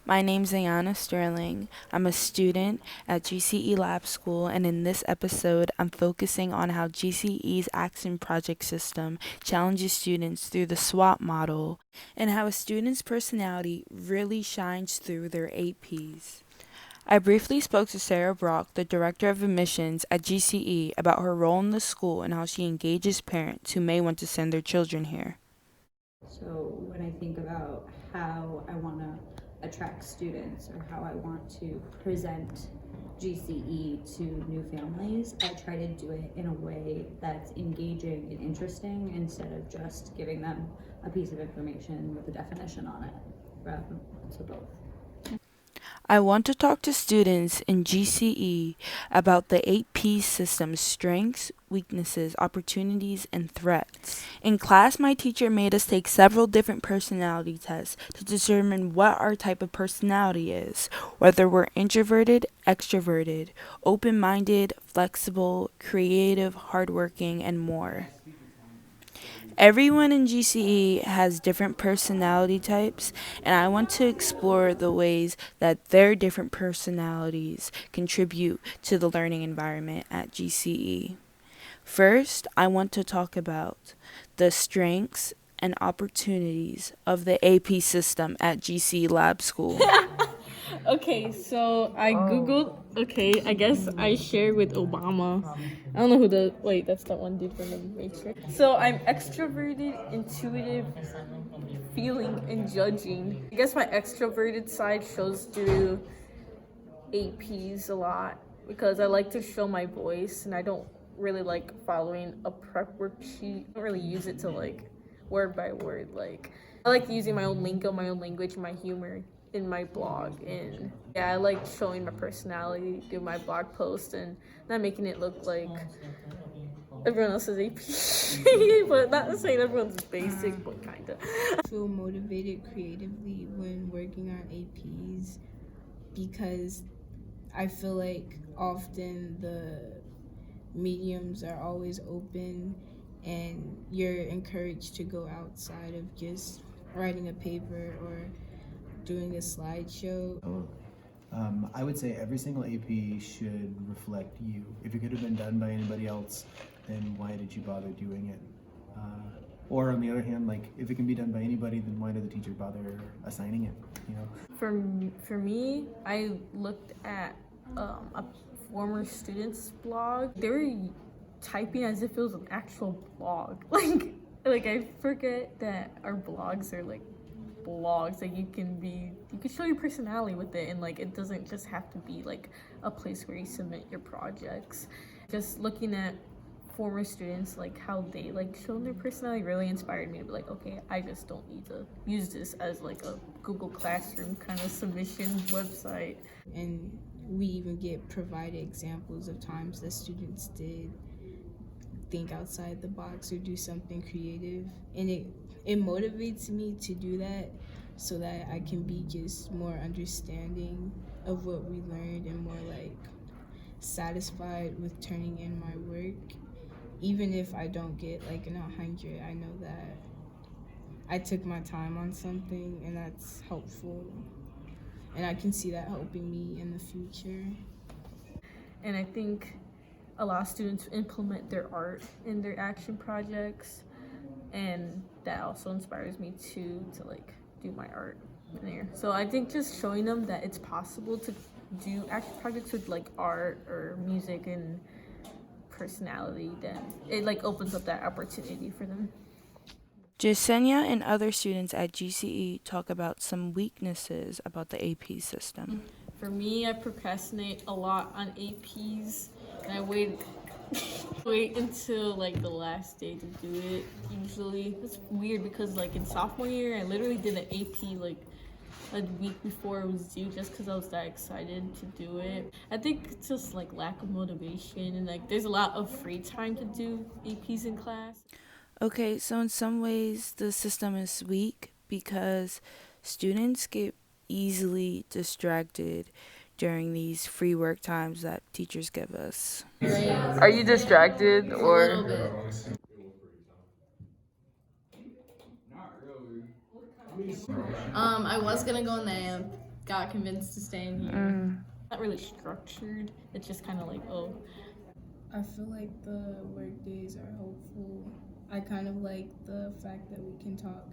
My name's Ayana Sterling. I'm a student at GCE Lab School, and in this episode, I'm focusing on how GCE's Action Project System challenges students through the SWOT model, and how a student's personality really shines through their APs. I briefly spoke to Sarah Brock, the Director of Admissions at GCE, about her role in the school and how she engages parents who may want to send their children here. So when I think about how I want to attract students or how I want to present GCE to new families, I try to do it in a way that's engaging and interesting instead of just giving them a piece of information with a definition on it, rather to both. I want to talk to students in GCE about the 8P system's strengths, weaknesses, opportunities, and threats. In class, my teacher made us take several different personality tests to determine what our type of personality is, whether we're introverted, extroverted, open-minded, flexible, creative, hardworking, and more. Everyone in GCE has different personality types, and I want to explore the ways that their different personalities contribute to the learning environment at GCE. First, I want to talk about the strengths and opportunities of the AP system at GCE Lab School. Okay, so I googled. Okay, I guess I shared with Obama. I don't know who the wait. That's that one dude from the Matrix. So I'm extroverted, intuitive, feeling, and judging. I guess my extroverted side shows through APs a lot because I like to show my voice, and I don't really like following a prep worksheet. I don't really use it to like word by word. Like I like using my own lingo, my own language, my humor in my blog, and yeah, I like showing my personality through my blog post and not making it look like everyone else's AP. But not saying everyone's basic, but kinda. Feel motivated creatively when working on APs because I feel like often the mediums are always open and you're encouraged to go outside of just writing a paper or doing a slideshow. I would say every single AP should reflect you. If it could have been done by anybody else, then why did you bother doing it? Or on the other hand, like if it can be done by anybody, then why did the teacher bother assigning it? You know. For me, I looked at a former student's blog. They were typing as if it was an actual blog. Like I forget that our blogs are like blogs. Like you can show your personality with it, and like it doesn't just have to be like a place where you submit your projects. Just looking at former students, like how they like shown their personality, really inspired me to be like, okay, I just don't need to use this as like a Google Classroom kind of submission website. And we even get provided examples of times that students did think outside the box or do something creative, and it motivates me to do that so that I can be just more understanding of what we learned and more like satisfied with turning in my work. Even if I don't get like an 100, I know that I took my time on something and that's helpful, and I can see that helping me in the future. And I think a lot of students implement their art in their action projects, and that also inspires me to like do my art in there. So I think just showing them that it's possible to do action projects with like art or music and personality, then it like opens up that opportunity for them. Jasenia and other students at GCE talk about some weaknesses about the AP system. For me, I procrastinate a lot on APs, and I wait until like the last day to do it. Usually, it's weird because like in sophomore year, I literally did an AP like a week before it was due just because I was that excited to do it. I think it's just like lack of motivation, and like there's a lot of free time to do APs in class. Okay, so in some ways, the system is weak because students get easily distracted during these free work times that teachers give us. Are you distracted or? I was gonna go in the amp, got convinced to stay in here. Not really structured. It's just kind of like, oh. I feel like the work days are helpful. I kind of like the fact that we can talk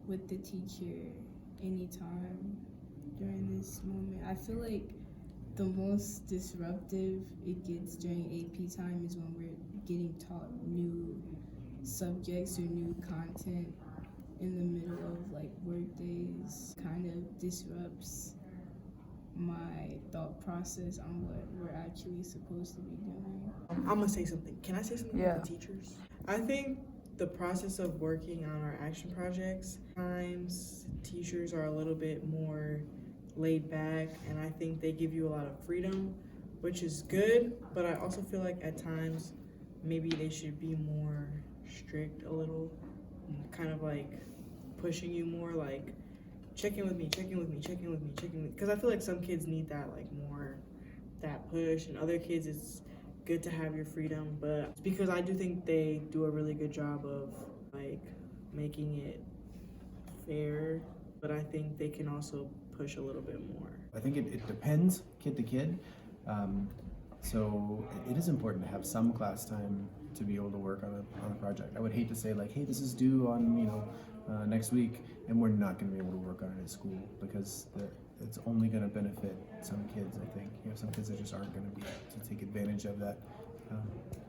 with the teacher anytime during this moment. I feel like the most disruptive it gets during AP time is when we're getting taught new subjects or new content in the middle of like work days. Kind of disrupts my thought process on what we're actually supposed to be doing. I'm gonna say something. Can I say something Yeah. about the teachers? I think the process of working on our action projects, times teachers are a little bit more laid back, and I think they give you a lot of freedom, which is good, but I also feel like at times maybe they should be more strict a little, kind of like pushing you more, like check in with me, because I feel like some kids need that, like more that push, and other kids it's good to have your freedom, but it's because I do think they do a really good job of like making it fair, but I think they can also push a little bit more. I think it depends kid to kid. So it is important to have some class time to be able to work on a project. I would hate to say like, hey, this is due on next week, and we're not going to be able to work on it at school, because it's only going to benefit some kids. I think some kids that just aren't going to be able to take advantage of that.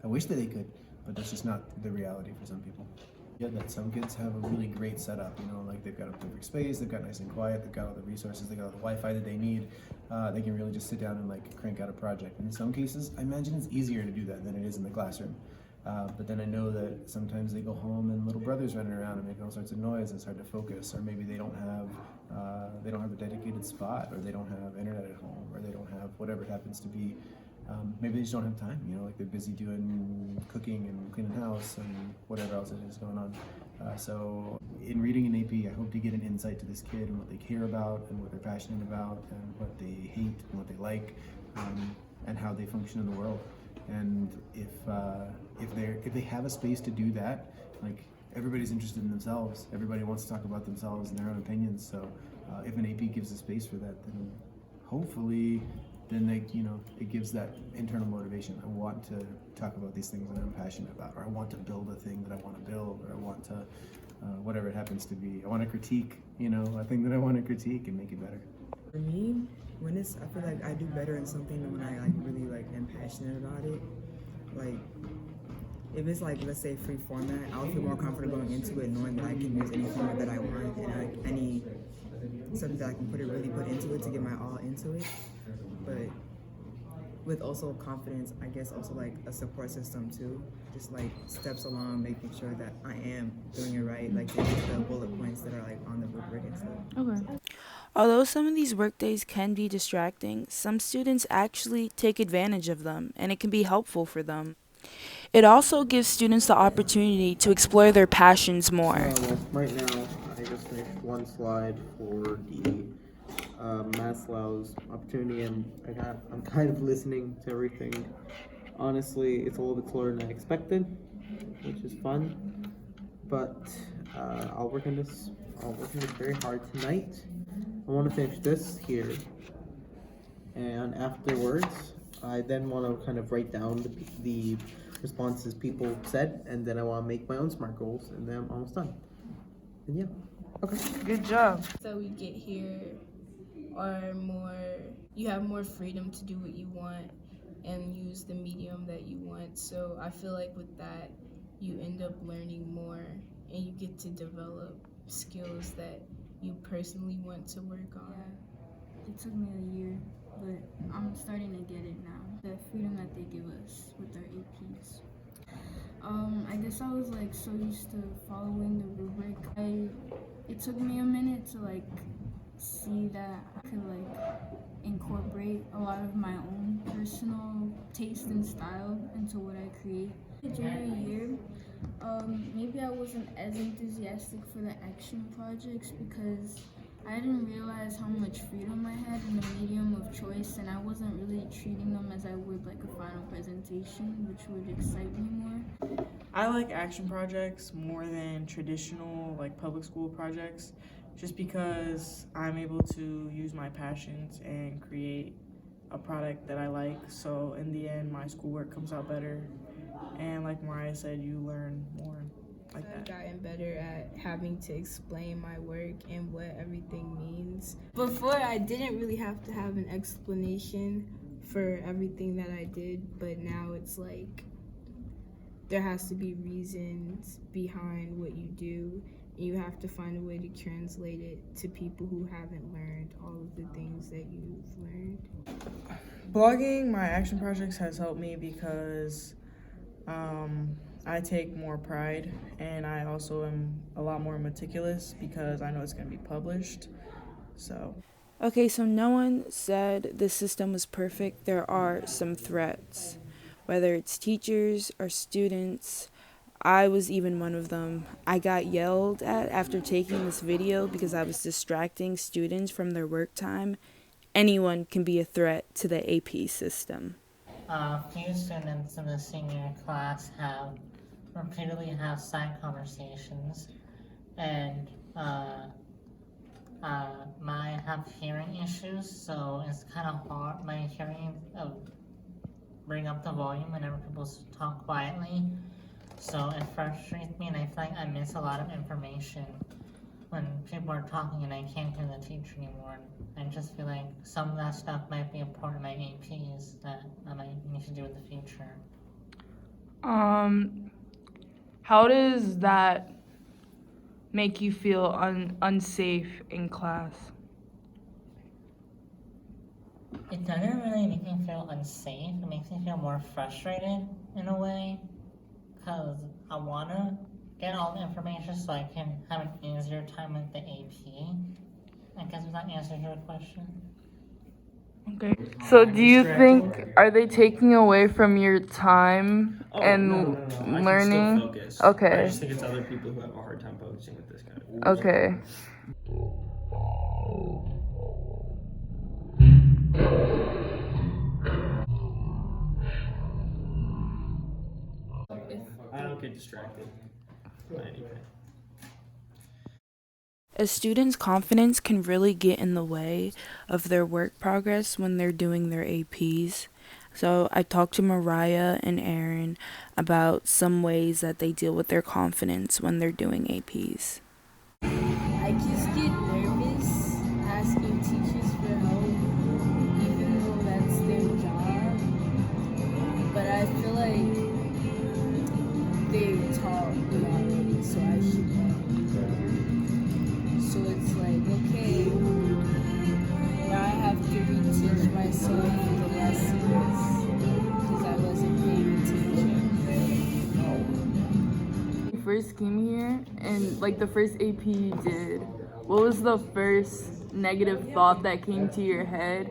I wish that they could, but that's just not the reality for some people. Yeah, that some kids have a really great setup, like they've got a perfect space, they've got nice and quiet, they've got all the resources, they got all the Wi-Fi that they need. They can really just sit down and like crank out a project. And in some cases, I imagine it's easier to do that than it is in the classroom. But then I know that sometimes they go home and little brother's running around and making all sorts of noise, and it's hard to focus, or maybe they don't have a dedicated spot, or they don't have internet at home, or they don't have whatever it happens to be. Maybe they just don't have time, like they're busy doing cooking and cleaning house and whatever else it is going on. So in reading an AP, I hope to get an insight to this kid and what they care about and what they're passionate about and what they hate and what they like, and how they function in the world. And if they have a space to do that, like everybody's interested in themselves, everybody wants to talk about themselves and their own opinions. So if an AP gives a space for that, then hopefully then it gives that internal motivation. I want to talk about these things that I'm passionate about, or I want to build a thing that I want to build, or I want to whatever it happens to be. I want to critique, a thing that I want to critique and make it better. For me, I feel like I do better in something when I really am passionate about it. Like if it's let's say free format, I'll feel more comfortable going into it knowing that I can use any format that I want and any something that I can put into it to get my all into it. But with also confidence, I guess also a support system too. Just steps along, making sure that I am doing it right, the bullet points that are on the rubric and stuff. Okay. Although some of these workdays can be distracting, some students actually take advantage of them, and it can be helpful for them. It also gives students the opportunity to explore their passions more. Right now, I just finished one slide for the Math Allows opportunity, and I'm kind of listening to everything. Honestly, it's a little bit slower than I expected, which is fun. But I'll work on this very hard tonight. I want to finish this here, and afterwards, I then want to kind of write down the responses people said, and then I want to make my own SMART goals, and then I'm almost done. And yeah, okay. Good job. That we get here are you have more freedom to do what you want and use the medium that you want. So I feel like with that, you end up learning more and you get to develop skills that you personally want to work on. It took me a year, but I'm starting to get it now. The freedom that they give us with our APs. I guess I was so used to following the rubric. It took me a minute to see that I could incorporate a lot of my own personal taste and style into what I create. Junior year, maybe I wasn't as enthusiastic for the action projects because I didn't realize how much freedom I had in the medium of choice, and I wasn't really treating them as I would a final presentation, which would excite me more. I like action projects more than traditional public school projects just because I'm able to use my passions and create a product that I like. So in the end, my schoolwork comes out better. And like Mariah said, you learn more like I've that. gotten better at having to explain my work and what everything means. Before, I didn't really have to have an explanation for everything that I did, but now it's like there has to be reasons behind what you do. And you have to find a way to translate it to people who haven't learned all of the things that you've learned. Blogging my action projects has helped me because I take more pride, and I also am a lot more meticulous because I know it's going to be published. So Okay, so no one said the system was perfect. There are some threats, whether it's teachers or students. I was even one of them. I got yelled at after taking this video because I was distracting students from their work time. Anyone can be a threat to the AP system. Few students in the senior class have repeatedly had side conversations, and I have hearing issues, so it's kind of hard. My hearing bring up the volume whenever people talk quietly, so it frustrates me, and I feel like I miss a lot of information when people are talking and I can't hear the teacher anymore. I just feel like some of that stuff might be a part of my APs that I might need to do in the future. How does that make you feel unsafe in class? It doesn't really make me feel unsafe. It makes me feel more frustrated in a way, because I want to get all the information so I can have an easier time with the AP. I guess that answers your question. Okay. So do you think, are they taking away from your time and No. learning? I can still focus. Okay. I just think it's other people who have a hard time focusing with this kind of. Okay. I don't get distracted by anything. A student's confidence can really get in the way of their work progress when they're doing their APs. So I talked to Mariah and Aaron about some ways that they deal with their confidence when they're doing APs. I just get nervous asking teachers for help, even though that's their job. But I feel like they taught me already, so I should know. So it's like, okay, now I have to reteach myself the lessons because I wasn't paying attention. When you first came here and like the first AP you did, what was the first negative thought that came to your head,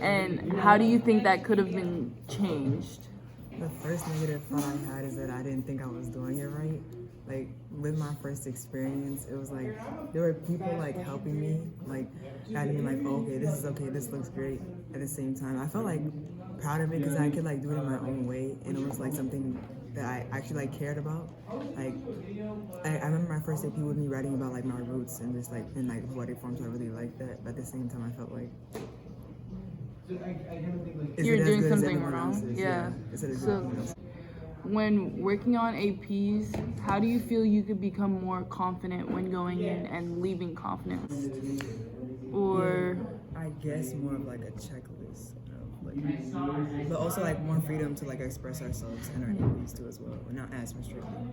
and how do you think that could have been changed? The first negative thought I had is that I didn't think I was doing it right. Like, with my first experience, it was like, there were people like helping me, like guiding me like, oh, okay, this looks great. At the same time, I felt like proud of it because I could like do it in my own way, and it was like something that I actually like cared about. Like, I remember my first AP with me writing about like my roots and just like in like poetic forms. I really liked that, but at the same time, I felt like You're it as doing good as something everyone wrong. else's? Yeah. Is it as good as So everyone else? when working on APs, how do you feel you could become more confident when going in and leaving confident? Or I guess more of like a checklist, like, but also like more freedom to like express ourselves in our APs too as well. We're not as restricted.